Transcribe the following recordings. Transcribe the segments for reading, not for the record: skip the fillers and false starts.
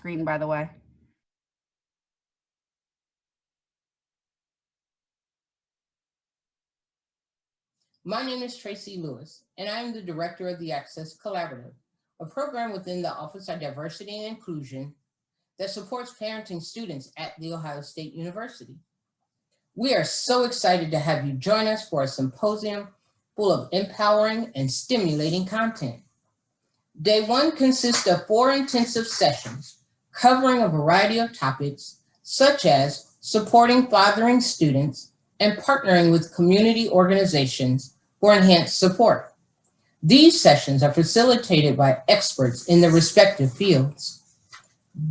screen, by the way. My name is Tracy Lewis, and I am the director of the Access Collaborative, a program within the Office of Diversity and Inclusion that supports parenting students at The Ohio State University. We are so excited to have you join us for a symposium full of empowering and stimulating content. Day one consists of 4 intensive sessions covering a variety of topics, such as supporting fathering students and partnering with community organizations for enhanced support. These sessions are facilitated by experts in their respective fields.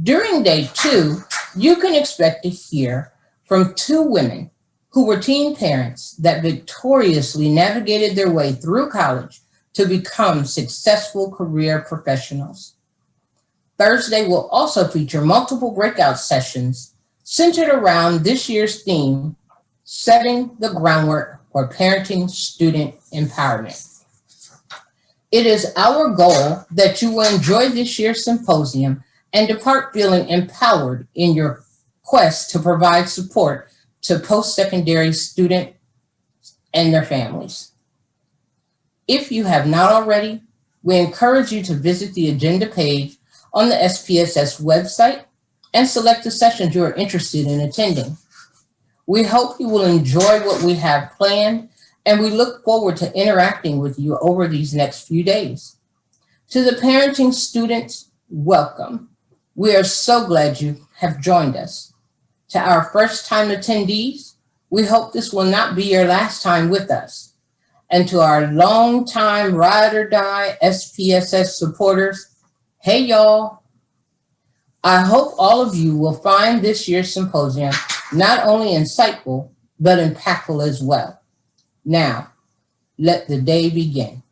During day 2, you can expect to hear from 2 women who were teen parents that victoriously navigated their way through college to become successful career professionals. Thursday will also feature multiple breakout sessions centered around this year's theme, setting the groundwork for parenting student empowerment. It is our goal that you will enjoy this year's symposium and depart feeling empowered in your quest to provide support to post-secondary students and their families. If you have not already, we encourage you to visit the agenda page on the SPSS website and select the sessions you are interested in attending. We hope you will enjoy what we have planned, and we look forward to interacting with you over these next few days. To the parenting students, welcome. We are so glad you have joined us. To our first-time attendees, we hope this will not be your last time with us. And to our long-time ride or die SPSS supporters, hey y'all. I hope all of you will find this year's symposium not only insightful, but impactful as well. Now, let the day begin.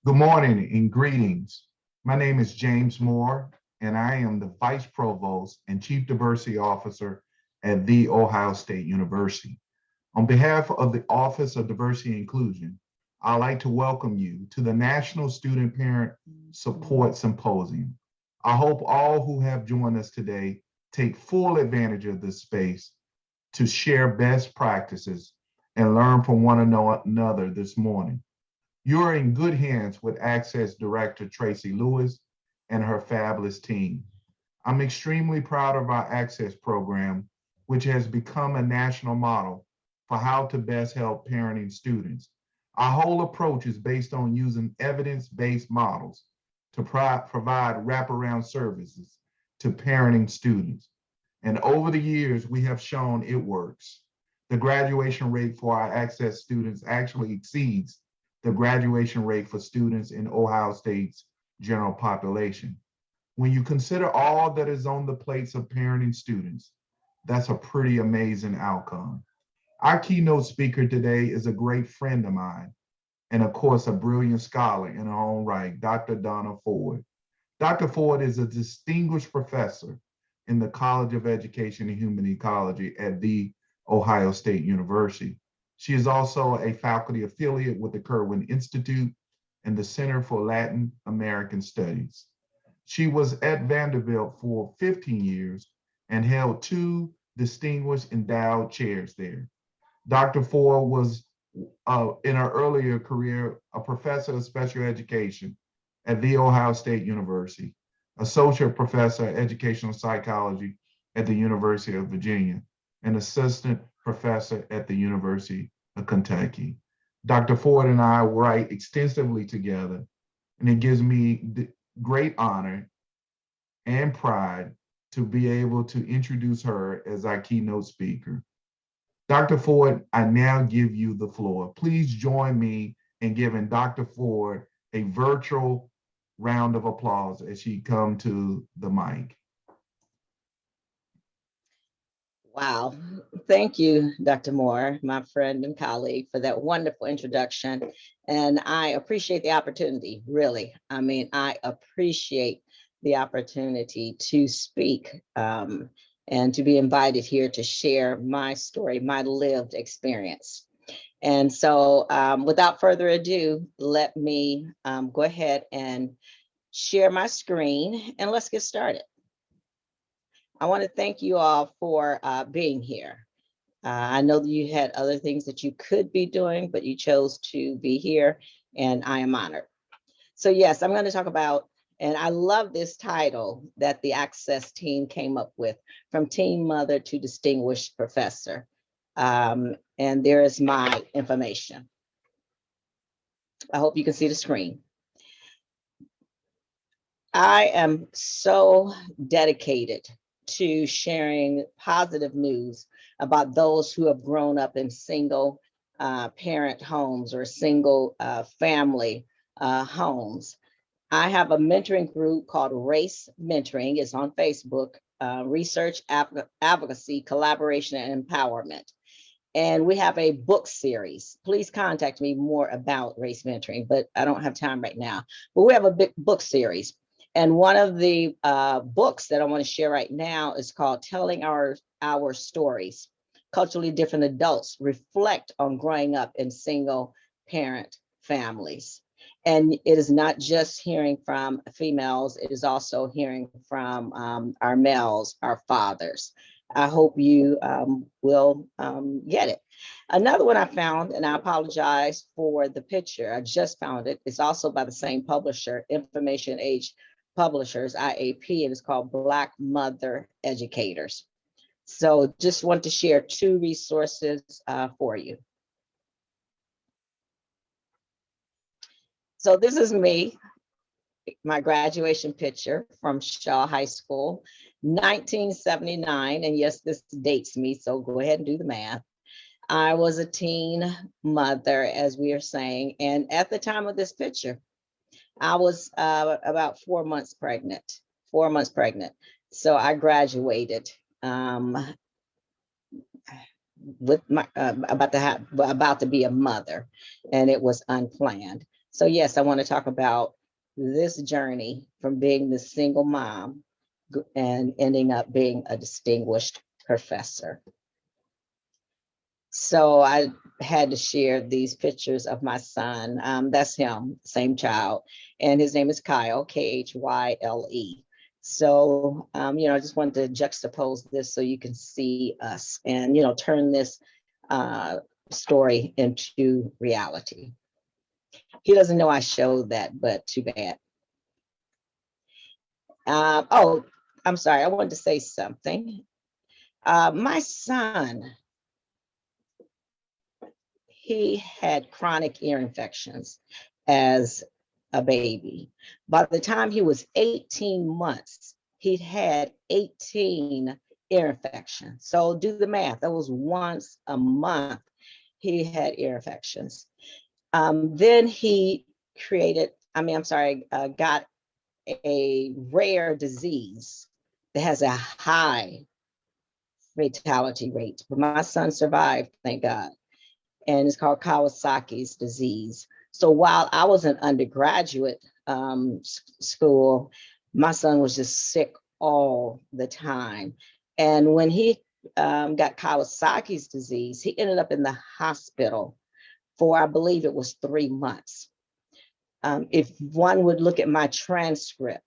Good morning and greetings. My name is James Moore, and I am the Vice Provost and Chief Diversity Officer at The Ohio State University. On behalf of the Office of Diversity and Inclusion, I'd like to welcome you to the National Student Parent Support Symposium. I hope all who have joined us today take full advantage of this space to share best practices and learn from one another this morning. You're in good hands with Access Director Tracy Lewis and her fabulous team. I'm extremely proud of our Access program, which has become a national model for how to best help parenting students. Our whole approach is based on using evidence-based models to provide wraparound services to parenting students. And over the years, we have shown it works. The graduation rate for our Access students actually exceeds the graduation rate for students in Ohio State's general population. When you consider all that is on the plates of parenting students, that's a pretty amazing outcome. Our keynote speaker today is a great friend of mine, and of course, a brilliant scholar in her own right, Dr. Donna Ford. Dr. Ford is a distinguished professor in the College of Education and Human Ecology at The Ohio State University. She is also a faculty affiliate with the Kirwan Institute and the Center for Latin American Studies. She was at Vanderbilt for 15 years and held two distinguished endowed chairs there. Dr. Ford was, in her earlier career, a professor of special education at The Ohio State University, associate professor of educational psychology at the University of Virginia, and assistant professor at the University of Kentucky. Dr. Ford and I write extensively together, and it gives me great honor and pride to be able to introduce her as our keynote speaker. Dr. Ford, I now give you the floor. Please join me in giving Dr. Ford a virtual round of applause as she comes to the mic. Wow. Thank you, Dr. Moore, my friend and colleague, for that wonderful introduction. And I appreciate the opportunity, really. I mean, I appreciate the opportunity to speak and to be invited here to share my story, my lived experience. And so without further ado, let me go ahead and share my screen and let's get started. I want to thank you all for being here. I know that you had other things that you could be doing, but you chose to be here, and I am honored. So yes, I'm going to talk about, and I love this title that the Access team came up with, From Teen Mother to Distinguished Professor. And there is my information. I hope you can see the screen. I am so dedicated to sharing positive news about those who have grown up in single parent homes or single family homes. I have a mentoring group called R.A.C.E Mentoring. It's on Facebook, Research, Advocacy, Collaboration, and Empowerment. And we have a book series. Please contact me more about R.A.C.E Mentoring, but I don't have time right now. But we have a big book series. And one of the books that I want to share right now is called Telling Our Stories. Culturally Different Adults Reflect on Growing Up in Single Parent Families. And it is not just hearing from females, it is also hearing from our males, our fathers. I hope you will get it. Another one I found, and I apologize for the picture, I just found it. It's also by the same publisher, Information Age Publishers, IAP, and it's called Black Mother Educators. So just want to share two resources for you. So this is me, my graduation picture from Shaw High School, 1979. And yes, this dates me, so go ahead and do the math. I was a teen mother, as we are saying. And at the time of this picture, I was about 4 months pregnant, 4 months pregnant. So I graduated with my about to be a mother, and it was unplanned. So yes, I want to talk about this journey from being the single mom and ending up being a distinguished professor. So I had to share these pictures of my son. That's him, same child. And his name is Kyle, Khyle. So, I just wanted to juxtapose this so you can see us and, turn this story into reality. He doesn't know I showed that, but too bad. Oh, I'm sorry. I wanted to say something. My son, he had chronic ear infections as a baby. By the time he was 18 months, he'd had 18 ear infections. So do the math. That was once a month he had ear infections. Then he got a rare disease that has a high fatality rate. But my son survived, thank God. And it's called Kawasaki's disease. So while I was in undergraduate school, my son was just sick all the time. And when he got Kawasaki's disease, he ended up in the hospital for, I believe it was 3 months. If one would look at my transcript,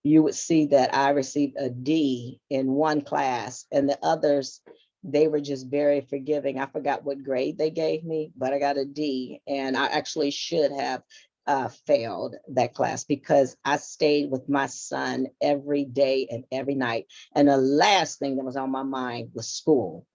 you would see that I received a D in one class, and the others, they were just very forgiving. I forgot what grade they gave me, but I got a D, and I actually should have failed that class because I stayed with my son every day and every night. And the last thing that was on my mind was school.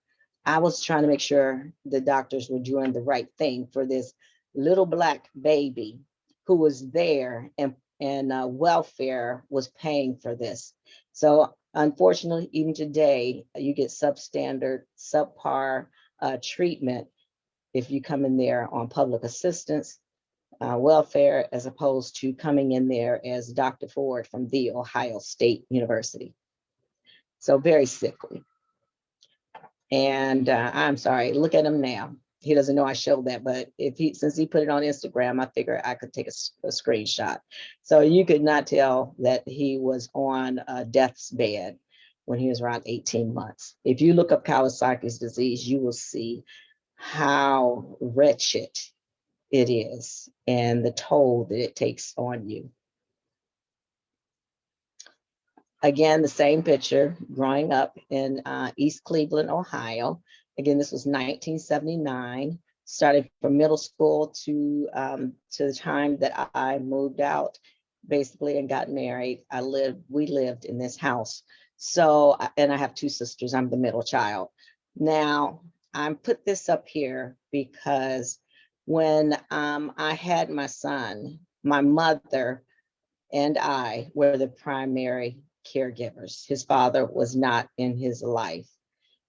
I was trying to make sure the doctors were doing the right thing for this little Black baby who was there, and welfare was paying for this. So unfortunately, even today, you get substandard, subpar treatment if you come in there on public assistance, welfare, as opposed to coming in there as Dr. Ford from The Ohio State University. So very sickly. And I'm sorry, look at him now. He doesn't know I showed that, but since he put it on Instagram, I figured I could take a screenshot. So you could not tell that he was on death's bed when he was around 18 months. If you look up Kawasaki's disease, you will see how wretched it is and the toll that it takes on you. Again, the same picture, growing up in East Cleveland, Ohio. Again, this was 1979. Started from middle school to the time that I moved out, basically, and got married. We lived in this house. So, and I have 2 sisters. I'm the middle child. Now, I put this up here because when I had my son, my mother and I were the primary caregivers. His father was not in his life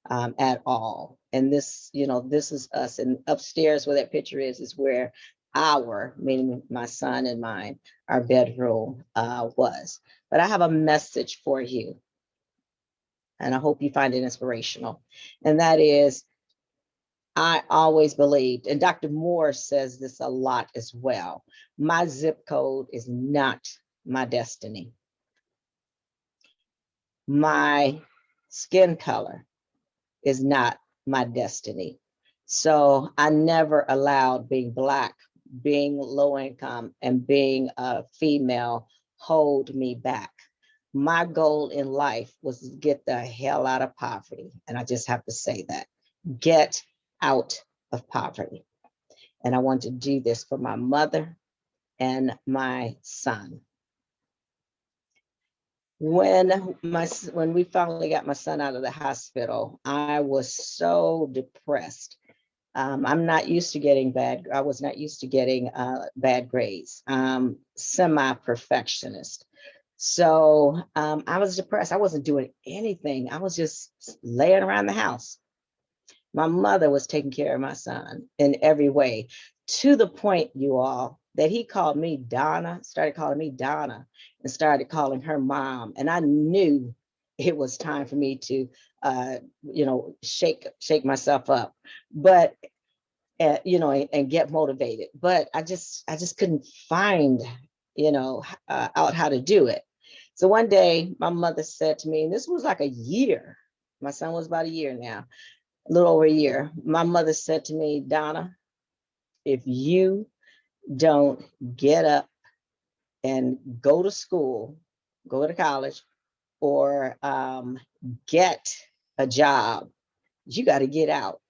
at all. And this, this is us. And upstairs where that picture is where meaning my son and mine, our bedroom was. But I have a message for you. And I hope you find it inspirational. And that is, I always believed, and Dr. Moore says this a lot as well, my zip code is not my destiny. My skin color is not my destiny. So I never allowed being Black, being low income, and being a female hold me back. My goal in life was to get the hell out of poverty. And I just have to say that. Get out of poverty. And I want to do this for my mother and my son. When we finally got my son out of the hospital, I was so depressed. I was not used to getting bad grades. Semi-perfectionist. So I was depressed. I wasn't doing anything. I was just laying around the house. My mother was taking care of my son in every way, to the point, you all, that he called me Donna, started calling me Donna, and started calling her mom. And I knew it was time for me to, shake myself up. But and and get motivated. But I just couldn't find, out how to do it. So one day my mother said to me, and this was like a year. My son was about a year now, a little over a year. My mother said to me, Donna, if you don't get up and go to school, go to college, or get a job, you got to get out.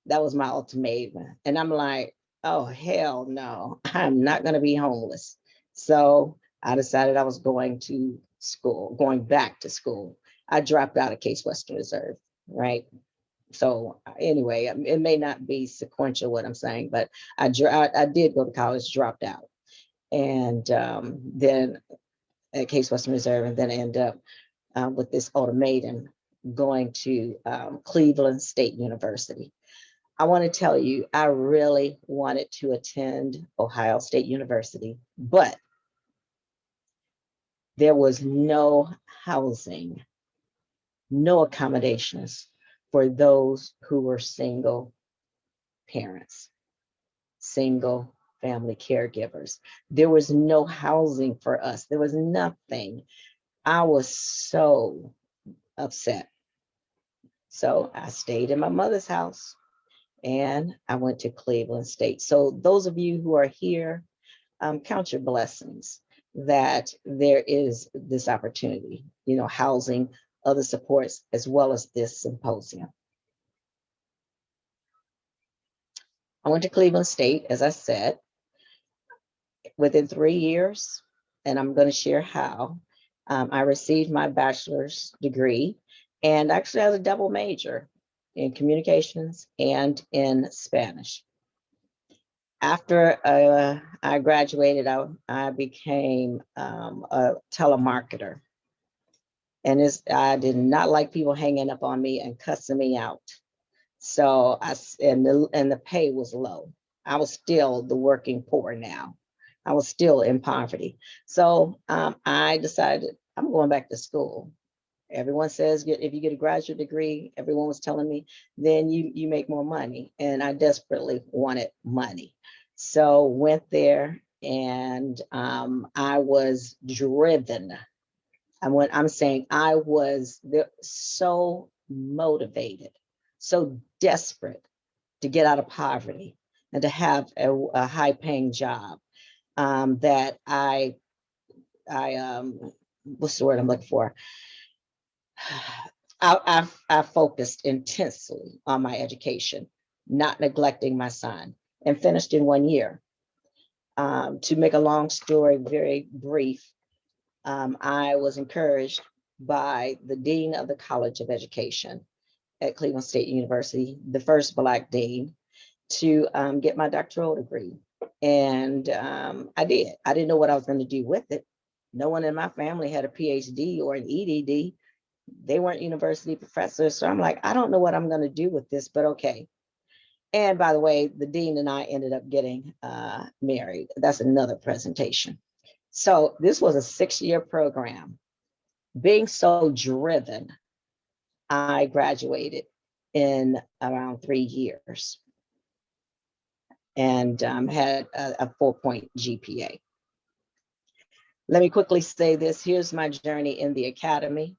That was my ultimatum. And I'm like, oh, hell no, I'm not going to be homeless. So I decided I was going to school, going back to school. I dropped out of Case Western Reserve, right? So anyway, it may not be sequential what I'm saying, but I did go to college, dropped out, and then at Case Western Reserve, and then end up with this ultimatum going to Cleveland State University. I want to tell you, I really wanted to attend Ohio State University, but there was no housing, no accommodations for those who were single parents, single family caregivers. There was no housing for us. There was nothing. I was so upset. So I stayed in my mother's house and I went to Cleveland State. So those of you who are here, count your blessings that there is this opportunity, housing, other supports, as well as this symposium. I went to Cleveland State, as I said, within 3 years, and I'm going to share how. I received my bachelor's degree, and actually I was a double major in communications and in Spanish. After I graduated, I became a telemarketer. And I did not like people hanging up on me and cussing me out. So and the pay was low. I was still the working poor now. I was still in poverty. So I decided I'm going back to school. Everyone says if you get a graduate degree, everyone was telling me, then you make more money. And I desperately wanted money. So went there, and I was driven. I'm saying I was so motivated, so desperate to get out of poverty and to have a high paying job, that I what's the word I'm looking for? I focused intensely on my education, not neglecting my son, and finished in 1 year. To make a long story very brief, I was encouraged by the dean of the College of Education at Cleveland State University, the first Black dean, to get my doctoral degree. And I did. I didn't know what I was going to do with it. No one in my family had a PhD or an EDD. They weren't university professors. So I'm like, I don't know what I'm going to do with this, but okay. And by the way, the dean and I ended up getting married. That's another presentation. So this was a 6-year program. Being so driven, I graduated in around 3 years and had a 4-point GPA. Let me quickly say this. Here's my journey in the academy.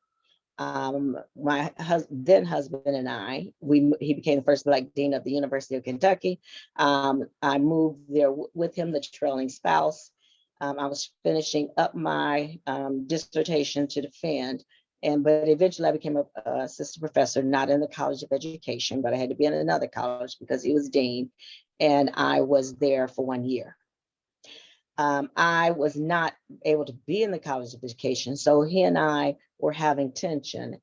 My then husband and I, he became the first Black dean of the University of Kentucky. I moved there with him, the trailing spouse. I was finishing up my dissertation to defend, but eventually I became an assistant professor, not in the College of Education, but I had to be in another college because he was dean, and I was there for 1 year. I was not able to be in the College of Education, so he and I were having tension,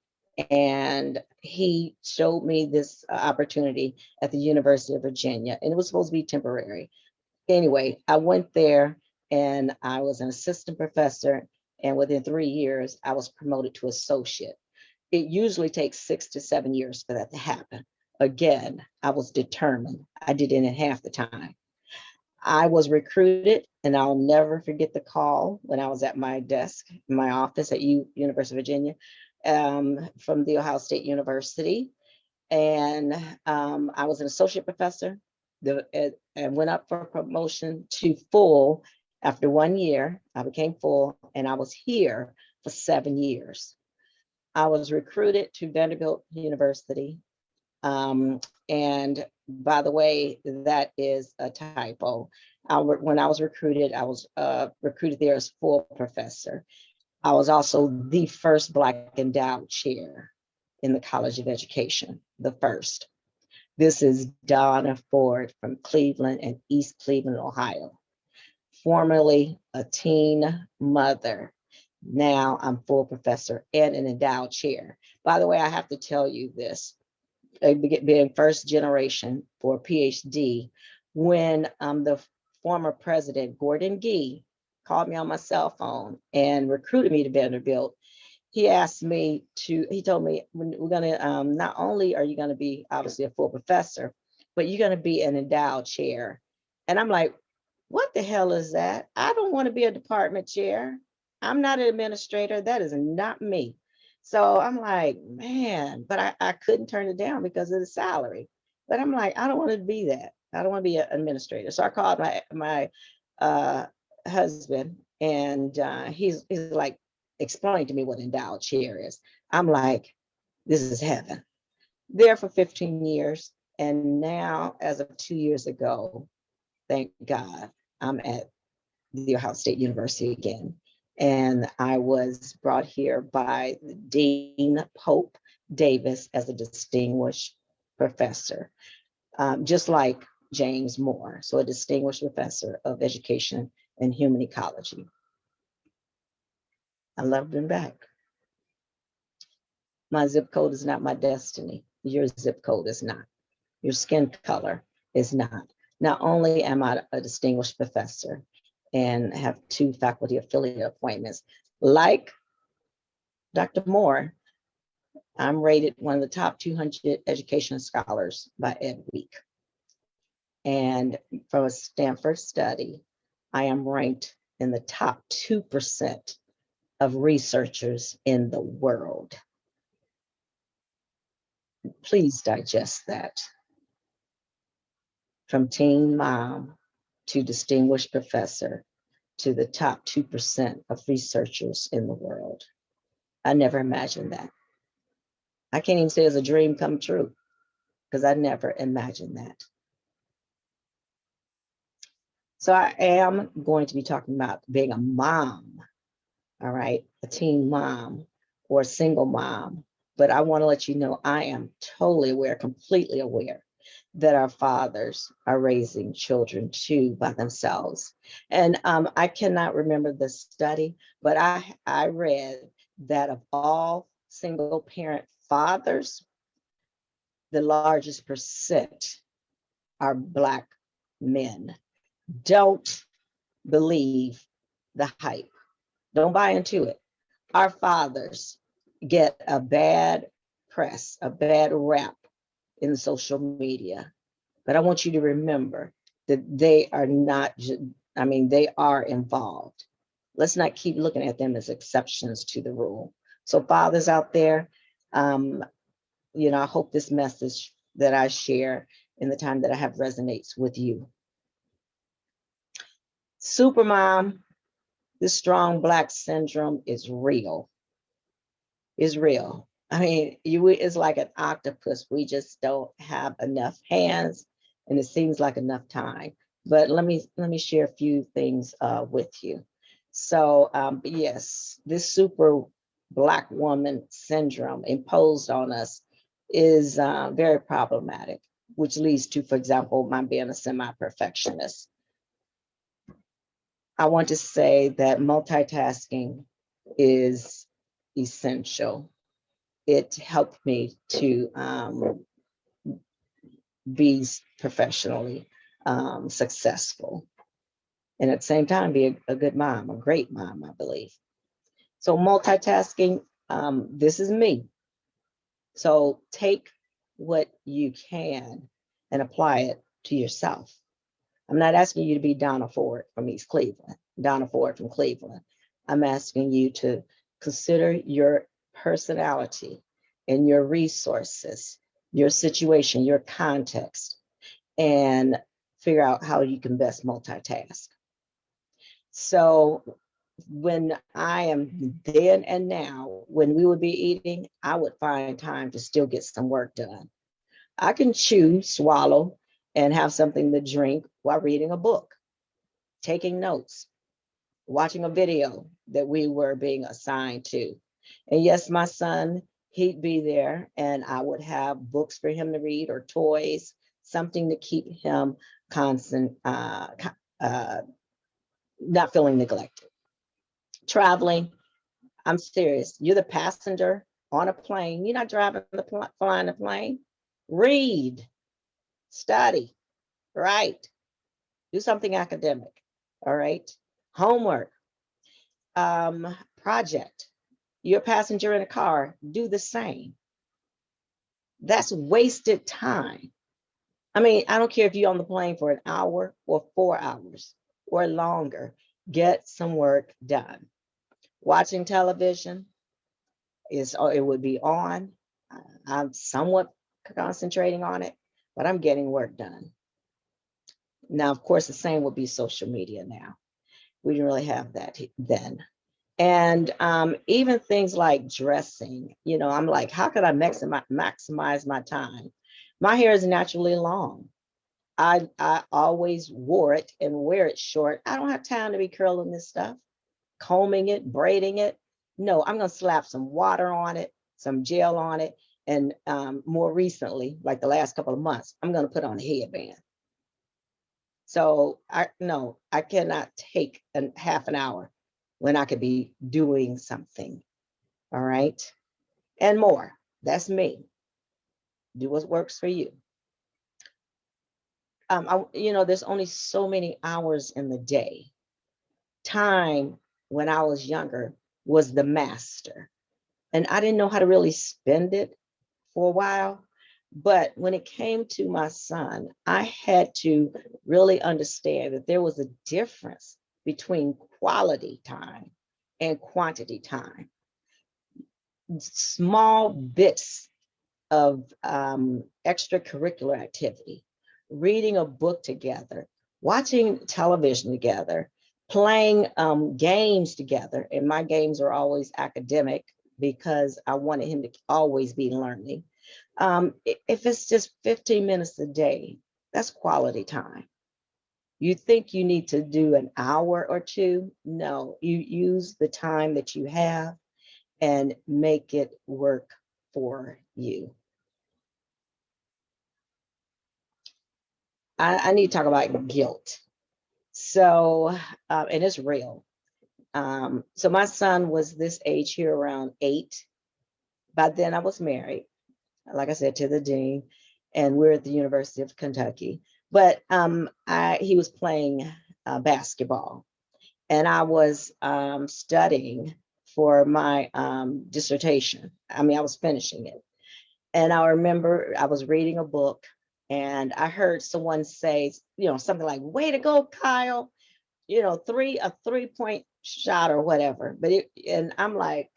and he showed me this opportunity at the University of Virginia, and it was supposed to be temporary. Anyway, I went there and I was an assistant professor, and within 3 years, I was promoted to associate. It usually takes 6 to 7 years for that to happen. Again, I was determined. I did it in half the time. I was recruited, and I'll never forget the call when I was at my desk in my office at University of Virginia, from the Ohio State University. And I was an associate professor, and went up for promotion to full after 1 year. I became full, and I was here for 7 years. I was recruited to Vanderbilt University. And by the way, that is a typo. When I was recruited, I was recruited there as full professor. I was also the first Black endowed chair in the College of Education, the first. This is Donna Ford from Cleveland and East Cleveland, Ohio. Formerly a teen mother. Now I'm full professor and an endowed chair. By the way, I have to tell you this, being first generation for a PhD, when the former president, Gordon Gee, called me on my cell phone and recruited me to Vanderbilt, he told me, we're gonna, not only are you gonna be obviously a full professor, but you're gonna be an endowed chair. And I'm like, what the hell is that? I don't want to be a department chair. I'm not an administrator. That is not me. So I'm like, man, but I couldn't turn it down because of the salary. But I'm like, I don't want to be that. I don't want to be an administrator. So I called my husband, and he's like, explain to me what endowed chair is. I'm like, this is heaven. There for 15 years. And now, as of 2 years ago, thank God, I'm at the Ohio State University again. And I was brought here by Dean Pope Davis as a distinguished professor, just like James Moore. So a distinguished professor of education and human ecology. I love them back. My zip code is not my destiny. Your zip code is not. Your skin color is not. Not only am I a distinguished professor and have 2 faculty affiliate appointments, like Dr. Moore, I'm rated one of the top 200 education scholars by Ed Week. And from a Stanford study, I am ranked in the top 2% of researchers in the world. Please digest that. From teen mom to distinguished professor to the top 2% of researchers in the world. I never imagined that. I can't even say it's a dream come true because I never imagined that. So I am going to be talking about being a mom, all right, a teen mom or a single mom. But I want to let you know I am totally aware, completely aware that our fathers are raising children too by themselves. And I cannot remember the study, but I read that of all single parent fathers, the largest percent are Black men. Don't believe the hype. Don't buy into it. Our fathers get a bad press, a bad rap in social media. But I want you to remember that they are not, they are involved. Let's not keep looking at them as exceptions to the rule. So fathers out there, I hope this message that I share in the time that I have resonates with you. Supermom, this strong Black syndrome is real. Is real. It's like an octopus. We just don't have enough hands, and it seems like enough time. But let me share a few things with you. So yes, this super Black woman syndrome imposed on us is very problematic, which leads to, for example, my being a semi-perfectionist. I want to say that multitasking is essential. It helped me to be professionally successful, and at the same time be a good mom, a great mom, I believe. So multitasking, this is me. So take what you can and apply it to yourself. I'm not asking you to be Donna Ford from East Cleveland, Donna Ford from Cleveland. I'm asking you to consider your personality and your resources, your situation, your context, and figure out how you can best multitask. So when I am then and now, when we would be eating, I would find time to still get some work done. I can chew, swallow, and have something to drink while reading a book, taking notes, watching a video that we were being assigned to. And yes, my son, he'd be there and I would have books for him to read or toys, something to keep him constant, not feeling neglected. Traveling, I'm serious. You're the passenger on a plane. You're not driving flying the plane. Read, study, write, do something academic. All right. Homework, project. You're a passenger in a car. Do the same. That's wasted time. I mean, I don't care if you're on the plane for an hour or 4 hours or longer. Get some work done. Watching television it would be on. I'm somewhat concentrating on it, but I'm getting work done. Now, of course, the same would be social media now. We didn't really have that then. And even things like dressing, you know, I'm like, how could I maximize my time? My hair is naturally long. I always wore it and wear it short. I don't have time to be curling this stuff, combing it, braiding it. No, I'm going to slap some water on it, some gel on it. And more recently, like the last couple of months, I'm going to put on a headband. So I cannot take half an hour when I could be doing something. All right. And more. That's me. Do what works for you. There's only so many hours in the day. Time when I was younger was the master. And I didn't know how to really spend it for a while. But when it came to my son, I had to really understand that there was a difference between quality time and quantity time. Small bits of extracurricular activity, reading a book together, watching television together, playing games together. And my games are always academic because I wanted him to always be learning. If it's just 15 minutes a day, that's quality time. You think you need to do an hour or two? No, you use the time that you have and make it work for you. I need to talk about guilt. So, and it's real. So my son was this age here around 8. By then I was married, like I said, to the dean, and we're at the University of Kentucky. But he was playing basketball, and I was studying for my dissertation. I mean, I was finishing it. And I remember I was reading a book and I heard someone say, something like, "Way to go, Kyle," a 3-point shot or whatever. And I'm like,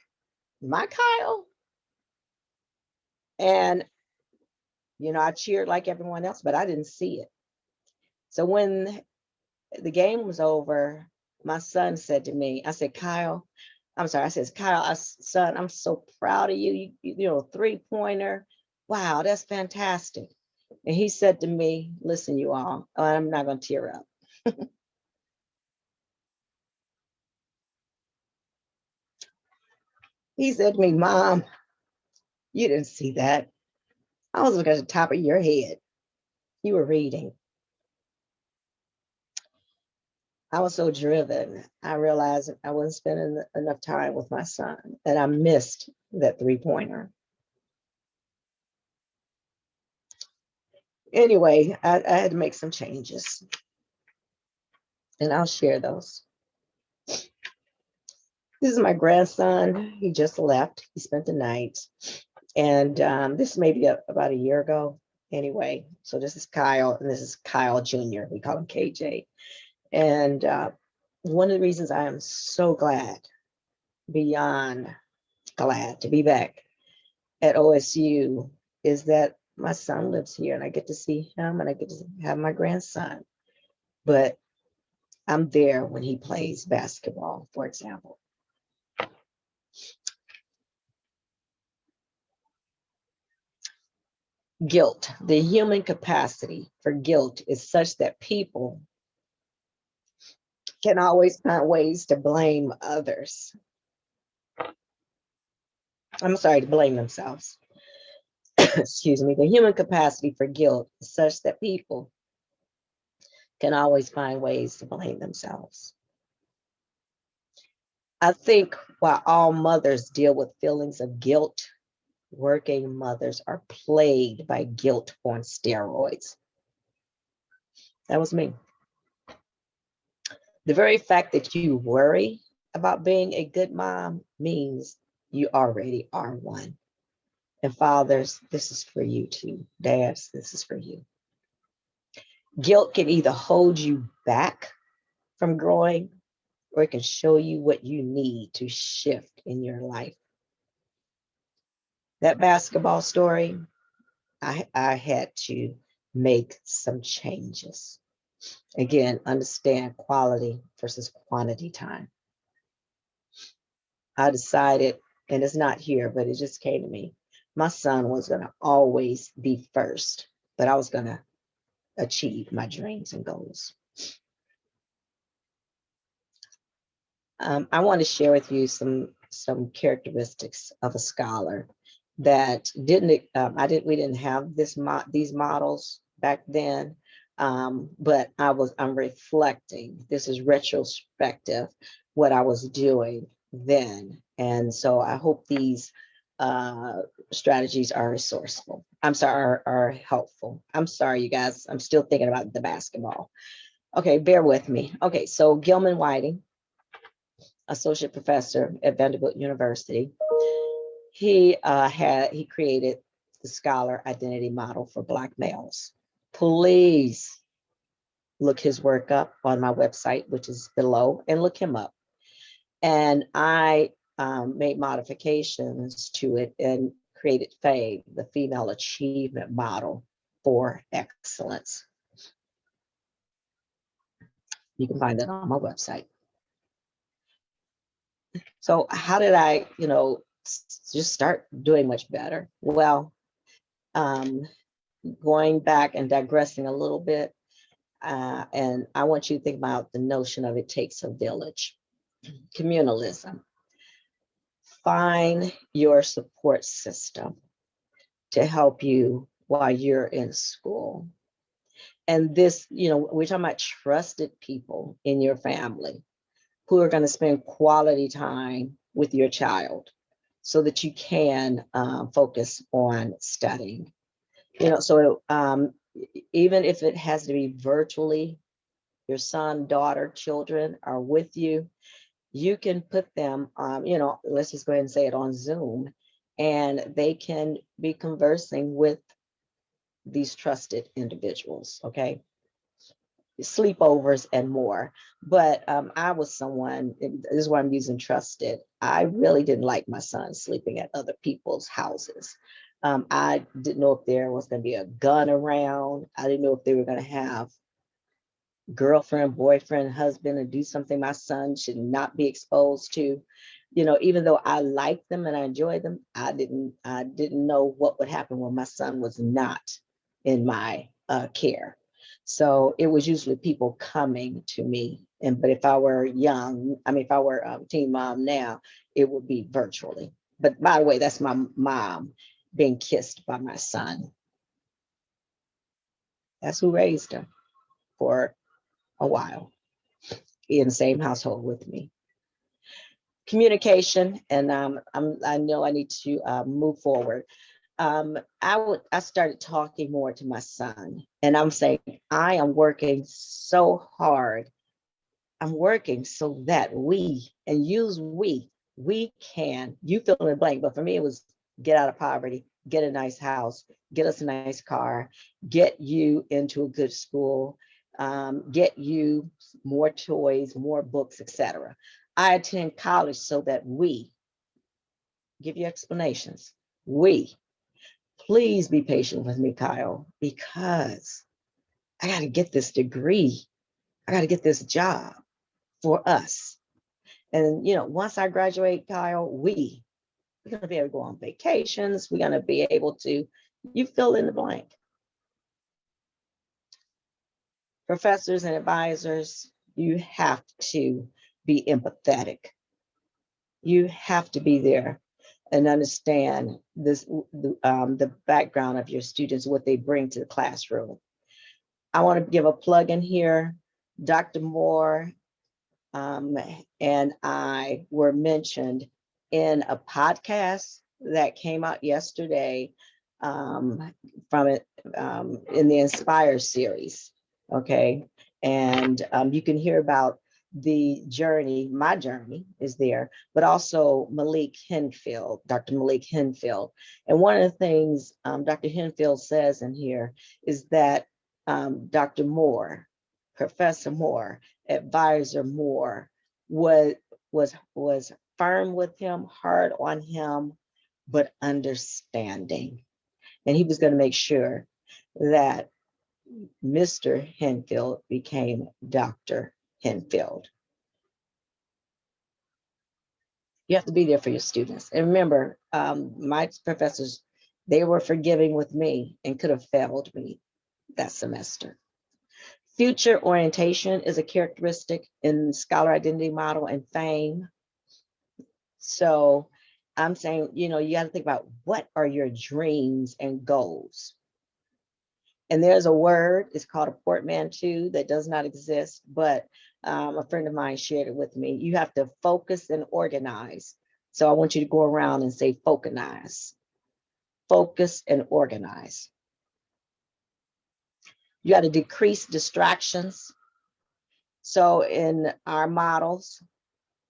my Kyle? And, I cheered like everyone else, but I didn't see it. So when the game was over, my son said to me, I said, Kyle, son, I'm so proud of you. You 3-pointer. Wow, that's fantastic. And he said to me, listen, you all, I'm not going to tear up. He said to me, Mom, you didn't see that. I was looking at the top of your head. You were reading. I was so driven. I realized I wasn't spending enough time with my son, and I missed that 3-pointer. Anyway, I had to make some changes, and I'll share those. This is my grandson. He just left. He spent the night. And this may be about a year ago. Anyway, so this is Kyle, and this is Kyle Jr. We call him KJ. And one of the reasons I am so glad, beyond glad to be back at OSU is that my son lives here and I get to see him and I get to have my grandson. but I'm there when he plays basketball, for example. Guilt. The human capacity for guilt is such that people can always find ways to blame others. I'm sorry, to blame themselves. Excuse me. The human capacity for guilt is such that people can always find ways to blame themselves. I think while all mothers deal with feelings of guilt, working mothers are plagued by guilt on steroids. That was me. The very fact that you worry about being a good mom means you already are one. And fathers, this is for you too. Dads, this is for you. Guilt can either hold you back from growing, or it can show you what you need to shift in your life. That basketball story, I had to make some changes. Again, understand quality versus quantity time. I decided, and it's not here, but it just came to me. My son was going to always be first, but I was going to achieve my dreams and goals. I want to share with you some characteristics of a scholar that we didn't have these models back then, but I'm reflecting. This is retrospective, what I was doing then, and so I hope these strategies are resourceful. I'm sorry, are helpful. I'm sorry, you guys. I'm still thinking about the basketball. Okay, bear with me. Okay, so Gilman Whiting, associate professor at Vanderbilt University, he created the scholar identity model for Black males. Please look his work up on my website, which is below, and look him up. And I made modifications to it and created FAME, the Female Achievement Model for Excellence. You can find that on my website. So how did I, just start doing much better? Well, going back and digressing a little bit, and I want you to think about the notion of it takes a village. Communalism. Find your support system to help you while you're in school. And this, we're talking about trusted people in your family who are going to spend quality time with your child so that you can focus on studying. So even if it has to be virtually, your son, daughter, children are with you, you can put them, let's just go ahead and say it, on Zoom, and they can be conversing with these trusted individuals, okay? Sleepovers and more. But I was someone, this is why I'm using trusted. I really didn't like my son sleeping at other people's houses. I didn't know if there was going to be a gun around. I didn't know if they were going to have girlfriend, boyfriend, husband, and do something my son should not be exposed to. Even though I liked them and I enjoyed them, I didn't know what would happen when my son was not in my care. So it was usually people coming to me. But if I were if I were teen mom now, it would be virtually. But by the way, that's my mom being kissed by my son. That's who raised him for a while in the same household with me. Communication, and I know I need to move forward. I started talking more to my son, and I'm saying, I am working so hard. I'm working so that we can, you fill in the blank, but for me, it was get out of poverty, get a nice house, get us a nice car, get you into a good school, get you more toys, more books, etc. I attend college so that we give you explanations. Please be patient with me, Kyle, because I got to get this degree I got to get this job for us. And, once I graduate, Kyle, we're going to be able to go on vacations. We're going to be able to, you fill in the blank. Professors and advisors, you have to be empathetic. You have to be there and understand the background of your students, what they bring to the classroom. I want to give a plug in here. Dr. Moore and I were mentioned in a podcast that came out yesterday from it in the Inspire series. Okay. And you can hear about the journey, my journey is there, but also Malik Henfield, Dr. Malik Henfield. And one of the things Dr. Henfield says in here is that Dr. Moore, Professor Moore, Advisor Moore was firm with him, hard on him, but understanding. And he was going to make sure that Mr. Henfield became Dr. Henfield. You have to be there for your students. And remember, my professors, they were forgiving with me and could have failed me that semester. Future orientation is a characteristic in scholar identity model and FAME. So I'm saying, you got to think about what are your dreams and goals. And there's a word, it's called a portmanteau that does not exist, but a friend of mine shared it with me. You have to focus and organize. So I want you to go around and say focus and organize. You got to decrease distractions. So in our models,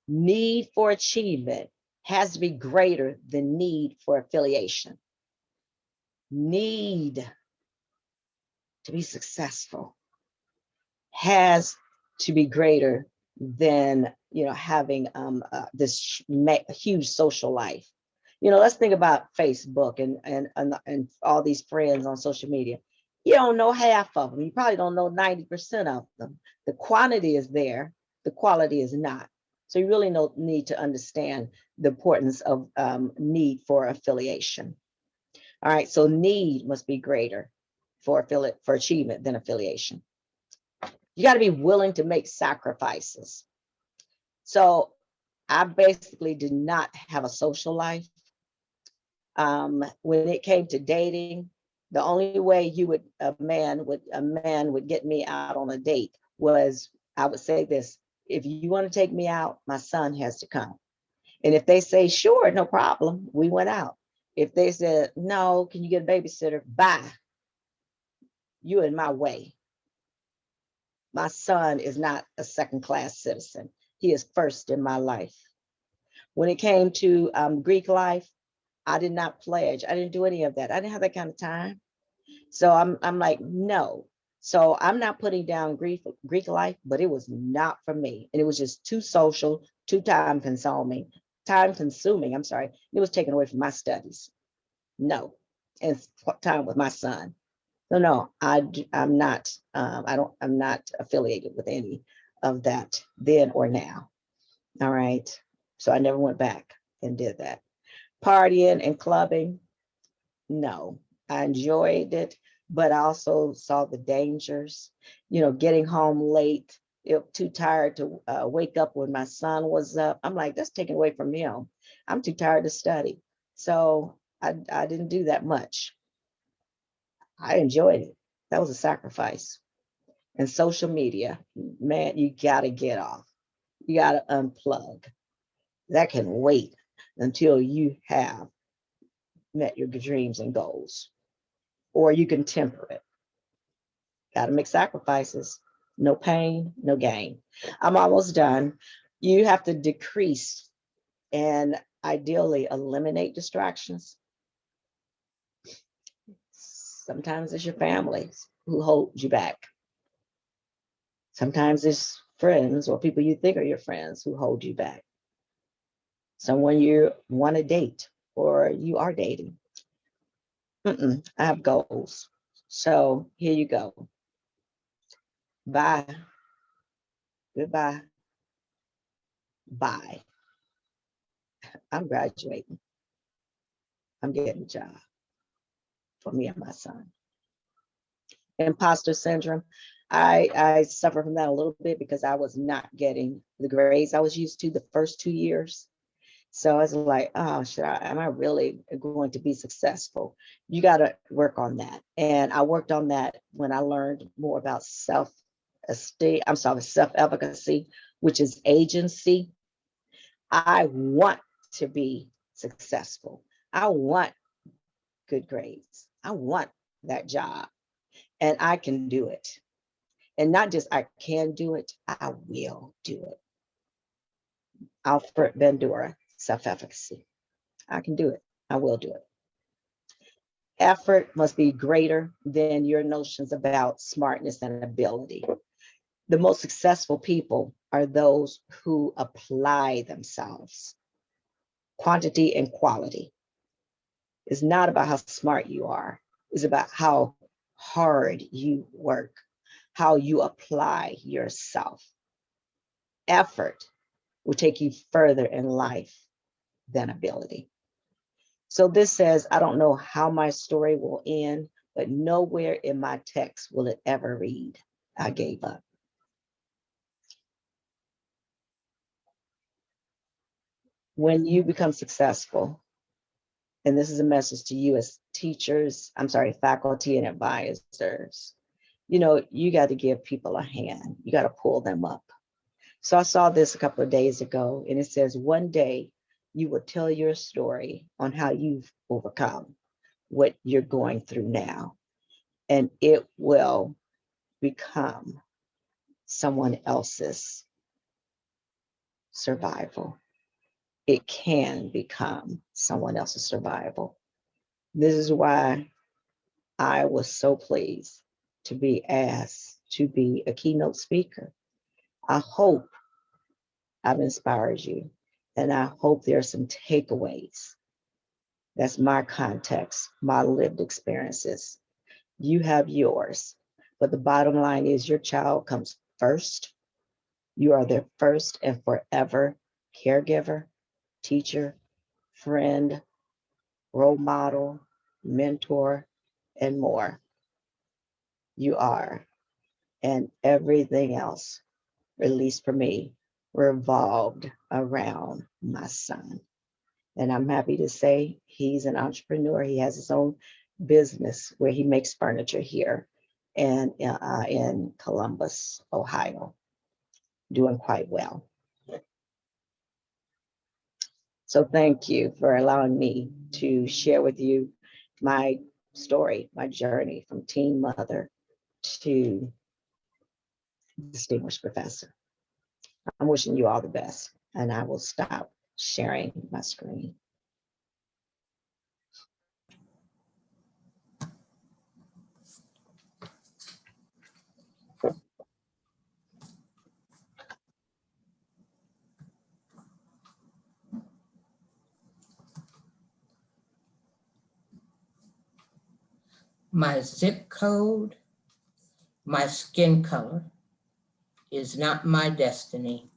need for achievement has to be greater than need for affiliation. Need to be successful has to be greater than having this huge social life. Let's think about Facebook and all these friends on social media. You don't know half of them. You probably don't know 90% of them. The quantity is there, the quality is not. So you really need to understand the importance of need for affiliation. All right, so need must be greater for achievement than affiliation. You got to be willing to make sacrifices. So I basically did not have a social life. When it came to dating, the only way a man would get me out on a date was, I would say this: if you want to take me out, my son has to come. And if they say, sure, no problem, we went out. If they said, no, can you get a babysitter? Bye. You in my way. My son is not a second-class citizen. He is first in my life. When it came to Greek life, I did not pledge. I didn't do any of that. I didn't have that kind of time. So I'm like, no. So I'm not putting down Greek life, but it was not for me. And it was just too social, too time consuming. It was taken away from my studies. No. And time with my son. So no, I'm not affiliated with any of that then or now. All right. So I never went back and did that. Partying and clubbing, no. I enjoyed it, but I also saw the dangers, getting home late, too tired to wake up when my son was up. I'm like, that's taken away from him. I'm too tired to study. So I didn't do that much. I enjoyed it. That was a sacrifice. And social media, man, you got to get off. You got to unplug. That can wait until you have met your dreams and goals, or you can temper it. Got to make sacrifices. No pain, no gain. I'm almost done. You have to decrease and ideally eliminate distractions. Sometimes it's your family who hold you back. Sometimes it's friends or people you think are your friends who hold you back. Someone you want to date or you are dating. I have goals. So here you go. Bye. Goodbye. Bye. I'm graduating. I'm getting a job for me and my son. Imposter syndrome. I suffer from that a little bit because I was not getting the grades I was used to the first 2 years. So I was like, oh, am I really going to be successful? You got to work on that. And I worked on that when I learned more about self-efficacy, which is agency. I want to be successful. I want good grades. I want that job, and I can do it. And not just I can do it, I will do it. Alfred Bandura, self-efficacy. I can do it. I will do it. Effort must be greater than your notions about smartness and ability. The most successful people are those who apply themselves. Quantity and quality. It's not about how smart you are. It's about how hard you work, how you apply yourself. Effort will take you further in life than ability. So this says, I don't know how my story will end, but nowhere in my text will it ever read, I gave up. When you become successful, and this is a message to you as teachers, faculty and advisors, you got to give people a hand. You got to pull them up. So I saw this a couple of days ago, and it says, one day you will tell your story on how you've overcome what you're going through now, and it will become someone else's survival. It can become someone else's survival. This is why I was so pleased to be asked to be a keynote speaker. I hope I've inspired you, and I hope there are some takeaways. That's my context, my lived experiences. You have yours, but the bottom line is your child comes first. You are their first and forever caregiver, teacher, friend, role model, mentor, and more. You are. And everything else, at least for me, revolved around my son. And I'm happy to say he's an entrepreneur. He has his own business where he makes furniture here and in Columbus, Ohio, doing quite well. So thank you for allowing me to share with you my story, my journey from teen mother to distinguished professor. I'm wishing you all the best, and I will stop sharing my screen. My zip code, my skin color is not my destiny.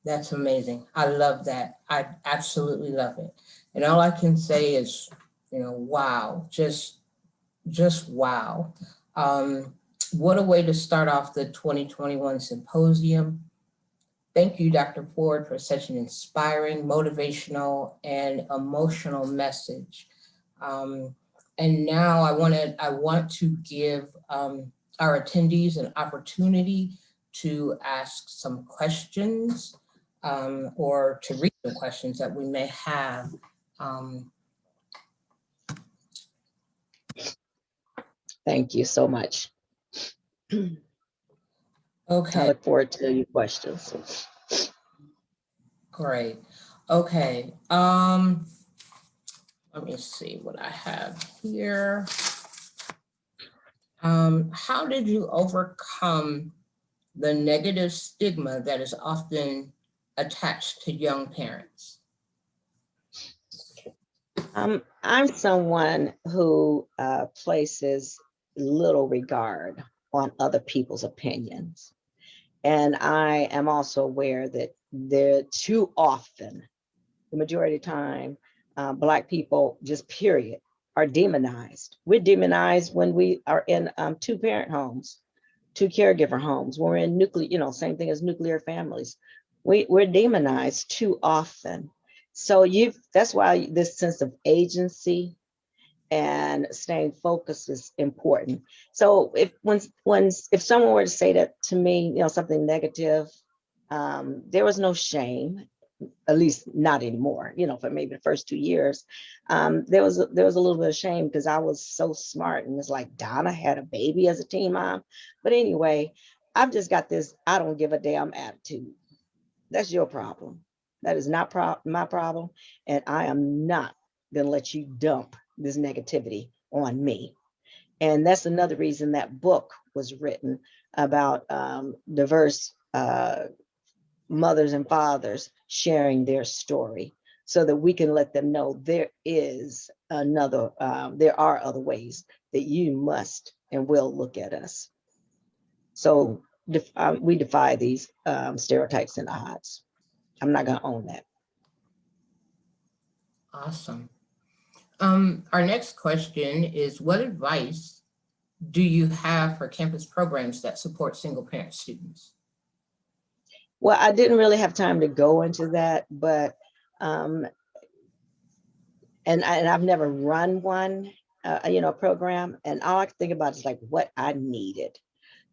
That's amazing. I love that. I absolutely love it. And all I can say is, wow, just wow. What a way to start off the 2021 symposium. Thank you, Dr. Ford, for such an inspiring, motivational, and emotional message. And now I want to give our attendees an opportunity to ask some questions or to read the questions that we may have. Thank you so much. Okay. I look forward to your questions. Great. Okay. Let me see what I have here. How did you overcome the negative stigma that is often attached to young parents? I'm someone who places little regard on other people's opinions. And I am also aware that there too often, the majority of the time, Black people, just period, are demonized. We're demonized when we are in two-parent homes, two caregiver homes, when we're in nuclear, same thing as nuclear families. We're demonized too often. So that's why this sense of agency and staying focused is important. So if someone were to say that to me, something negative, there was no shame, at least not anymore. For maybe the first 2 years, there was a little bit of shame because I was so smart, and it's like Donna had a baby as a teen mom. But anyway, I've just got this I don't give a damn attitude. That's your problem. That is not my problem, and I am not gonna let you dump this negativity on me. And that's another reason that book was written about diverse mothers and fathers sharing their story, so that we can let them know there are other ways that you must and will look at us. So we defy these stereotypes and odds. I'm not going to own that. Awesome. Our next question is, what advice do you have for campus programs that support single parent students? Well, I didn't really have time to go into that, but and I've never run one, program, and all I can think about is like what I needed.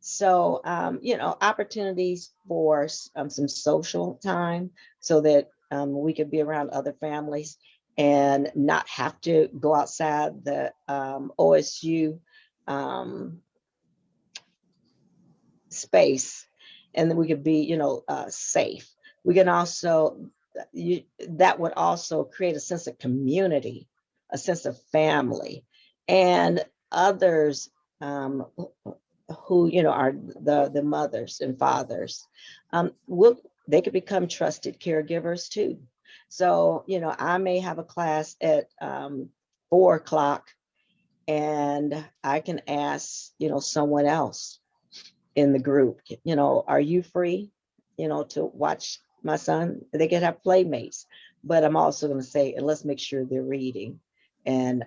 So, opportunities for some social time, so that we could be around other families and not have to go outside the OSU space, and then we could be, safe. We can also, that would also create a sense of community, a sense of family, and others who, are the mothers and fathers, they could become trusted caregivers too. So, I may have a class at 4 o'clock, and I can ask, someone else in the group, are you free, to watch my son? They can have playmates, but I'm also going to say, and let's make sure they're reading and,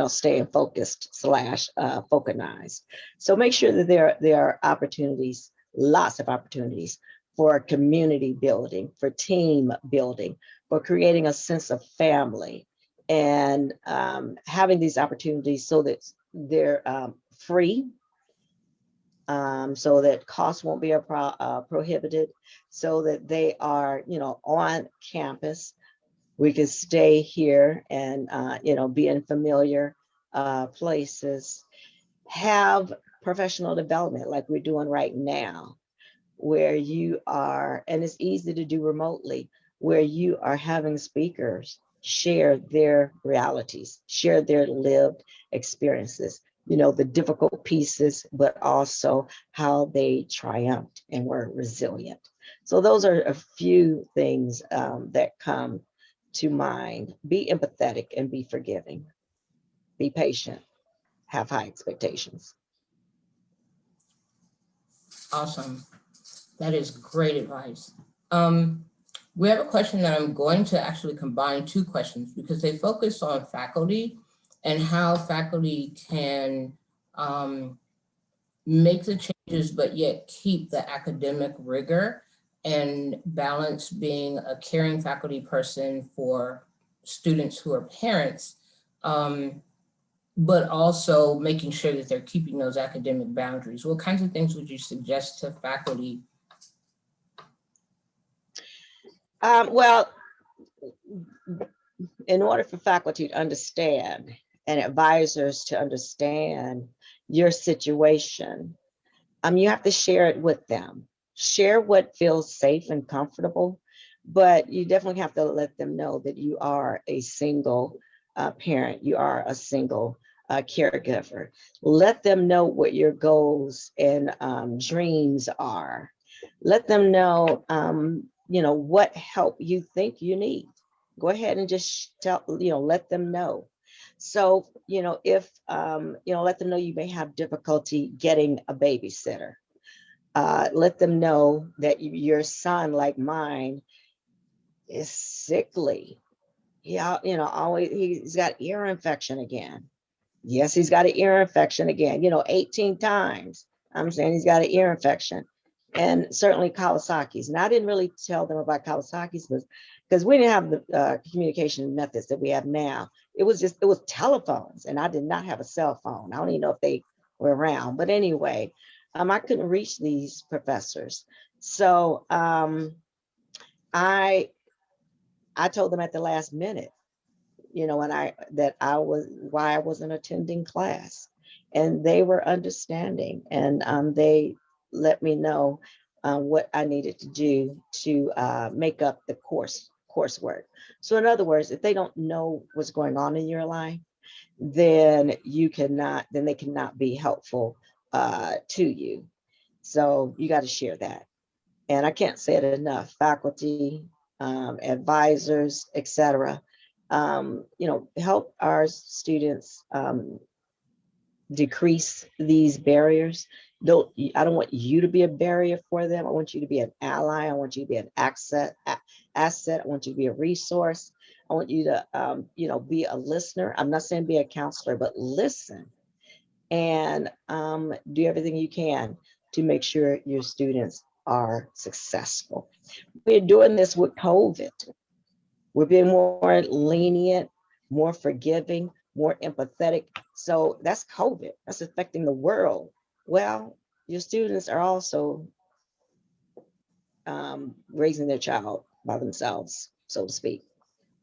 staying focused / focused. So make sure that there are opportunities, lots of opportunities for community building, for team building, for creating a sense of family, and having these opportunities so that they're free, so that costs won't be prohibited, so that they are, on campus. We can stay here and, be in familiar places, have professional development like we're doing right now, where you are, and it's easy to do remotely, where you are having speakers share their realities, share their lived experiences, the difficult pieces, but also how they triumphed and were resilient. So those are a few things that come to mind. Be empathetic and be forgiving. Be patient. Have high expectations. Awesome. That is great advice. We have a question that I'm going to actually combine two questions because they focus on faculty and how faculty can make the changes, but yet keep the academic rigor and balance being a caring faculty person for students who are parents, but also making sure that they're keeping those academic boundaries. What kinds of things would you suggest to faculty? Well, in order for faculty to understand and advisors to understand your situation, you have to share it with them. Share what feels safe and comfortable, but you definitely have to let them know that you are a single parent, you are a single caregiver. Let them know what your goals and dreams are. Let them know, what help you think you need. Go ahead and just let them know. So, if, let them know you may have difficulty getting a babysitter. Let them know that your son, like mine, is sickly. Yeah, always he's got ear infection again. Yes, he's got an ear infection again, 18 times. I'm saying he's got an ear infection. And certainly Kawasaki's. And I didn't really tell them about Kawasaki's because we didn't have the communication methods that we have now. It was telephones, and I did not have a cell phone. I don't even know if they were around. But anyway, I couldn't reach these professors. So I told them at the last minute, why I wasn't attending class, and they were understanding, and they let me know what I needed to do to make up the coursework. So in other words, if they don't know what's going on in your life, then they cannot be helpful to you. So you got to share that. And I can't say it enough, faculty, advisors, etc. Help our students decrease these barriers. I don't want you to be a barrier for them. I want you to be an ally. I want you to be an asset. I want you to be a resource. I want you to, be a listener. I'm not saying be a counselor, but listen and do everything you can to make sure your students are successful. We're doing this with COVID. We're being more lenient, more forgiving, more empathetic. So that's COVID. That's affecting the world. Well, your students are also raising their child by themselves, so to speak.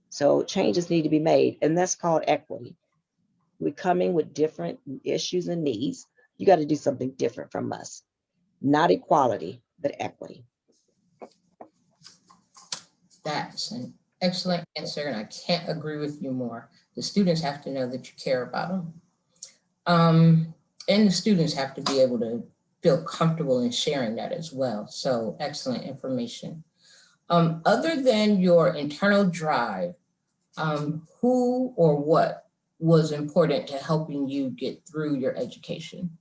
So changes need to be made, and that's called equity. We're coming with different issues and needs. You got to do something different from us. Not equality, but equity. That's an excellent answer, and I can't agree with you more. The students have to know that you care about them. And the students have to be able to feel comfortable in sharing that as well. So excellent information. Other than your internal drive, who or what was important to helping you get through your education?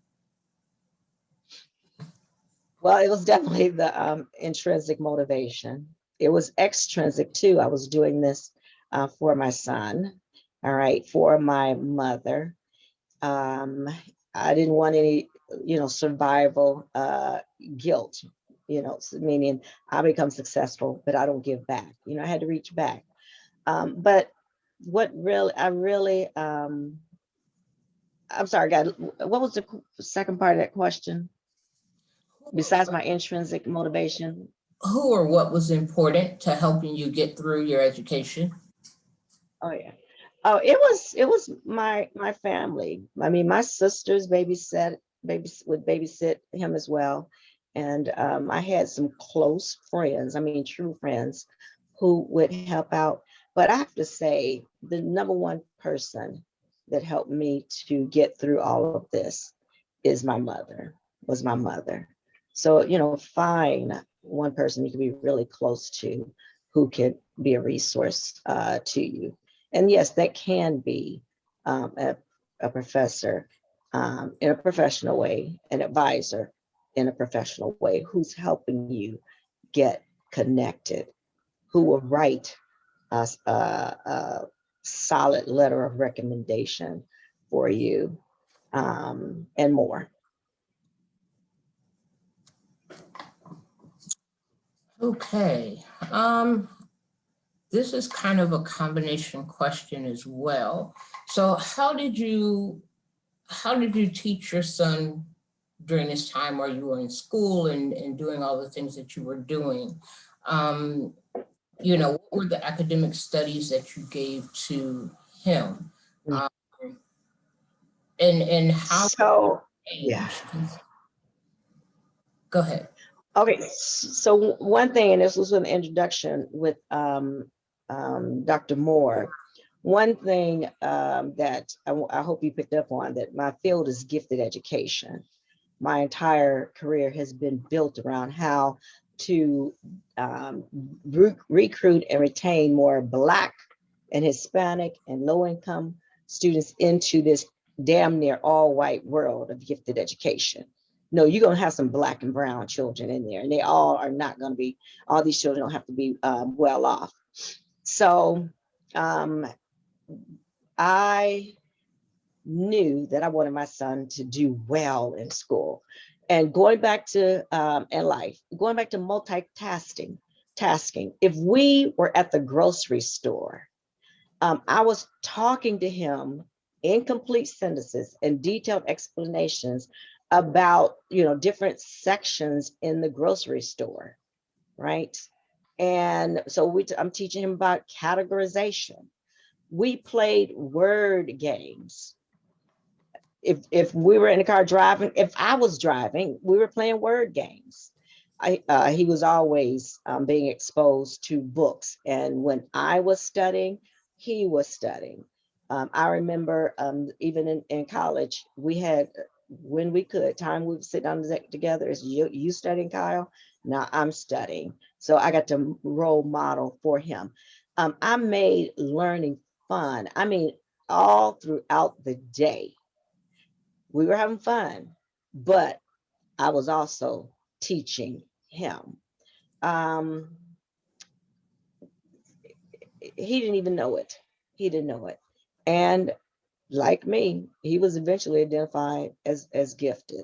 Well, it was definitely the intrinsic motivation. It was extrinsic too. I was doing this for my son, all right, for my mother. I didn't want any, survival guilt, meaning I become successful, but I don't give back. I had to reach back. But I'm sorry, God, what was the second part of that question? Besides my intrinsic motivation? Who or what was important to helping you get through your education? Oh yeah. Oh, it was my family. I mean, my sisters would babysit him as well. And I had some close friends, I mean, true friends who would help out. But I have to say, the number one person that helped me to get through all of this was my mother. So, find one person you can be really close to who could be a resource to you. And yes, that can be a professor in a professional way, an advisor in a professional way who's helping you get connected, who will write a solid letter of recommendation for you, and more. Okay. This is kind of a combination question as well. So how did you teach your son during this time where you were in school and doing all the things that you were doing? What were the academic studies that you gave to him? And how So, yeah. Go ahead. Okay, so one thing, and this was an introduction with Dr. Moore. One thing that I hope you picked up on, that my field is gifted education. My entire career has been built around how to recruit and retain more Black and Hispanic and low-income students into this damn near all-white world of gifted education. No, you're gonna have some Black and brown children in there, and they all are not gonna be, all these children don't have to be well off. So I knew that I wanted my son to do well in school. And going back to in life, going back to multitasking, if we were at the grocery store, I was talking to him in complete sentences and detailed explanations about, different sections in the grocery store, right? And so I'm teaching him about categorization. We played word games. If we were in the car driving, if I was driving, we were playing word games. He was always being exposed to books, and when I was studying, he was studying. I remember even in college, we had, when we could, time we would sit down together. Is you studying, Kyle? Now I'm studying. So I got to role model for him. I made learning fun. I mean, all throughout the day, we were having fun, but I was also teaching him. Um, he didn't even know it. He didn't know it. And like me, he was eventually identified as gifted.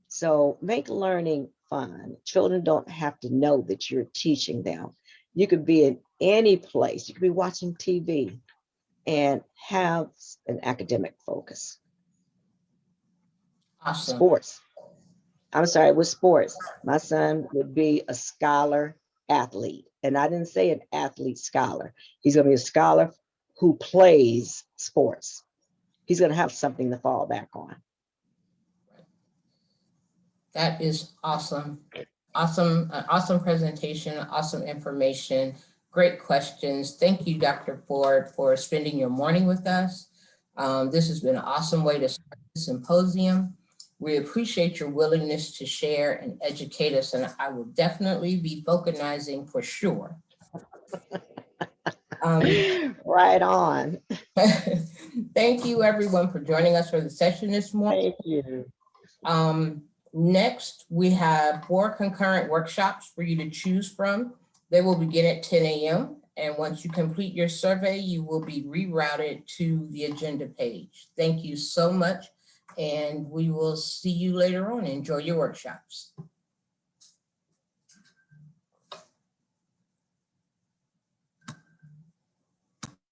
So make learning fun. Children don't have to know that you're teaching them. You could be in any place. You could be watching TV and have an academic focus. Awesome. Sports. I'm sorry, with sports, my son would be a scholar athlete. And I didn't say an athlete scholar. He's going to be a scholar who plays sports. He's going to have something to fall back on. That is awesome. Awesome presentation, awesome information, great questions. Thank you, Dr. Ford, for spending your morning with us. This has been an awesome way to start the symposium. We appreciate your willingness to share and educate us, and I will definitely be vulcanizing for sure. Right on. Thank you, everyone, for joining us for the session this morning. Thank you. Next, we have 4 concurrent workshops for you to choose from. They will begin at 10 a.m. And once you complete your survey, you will be rerouted to the agenda page. Thank you so much. And we will see you later on. Enjoy your workshops.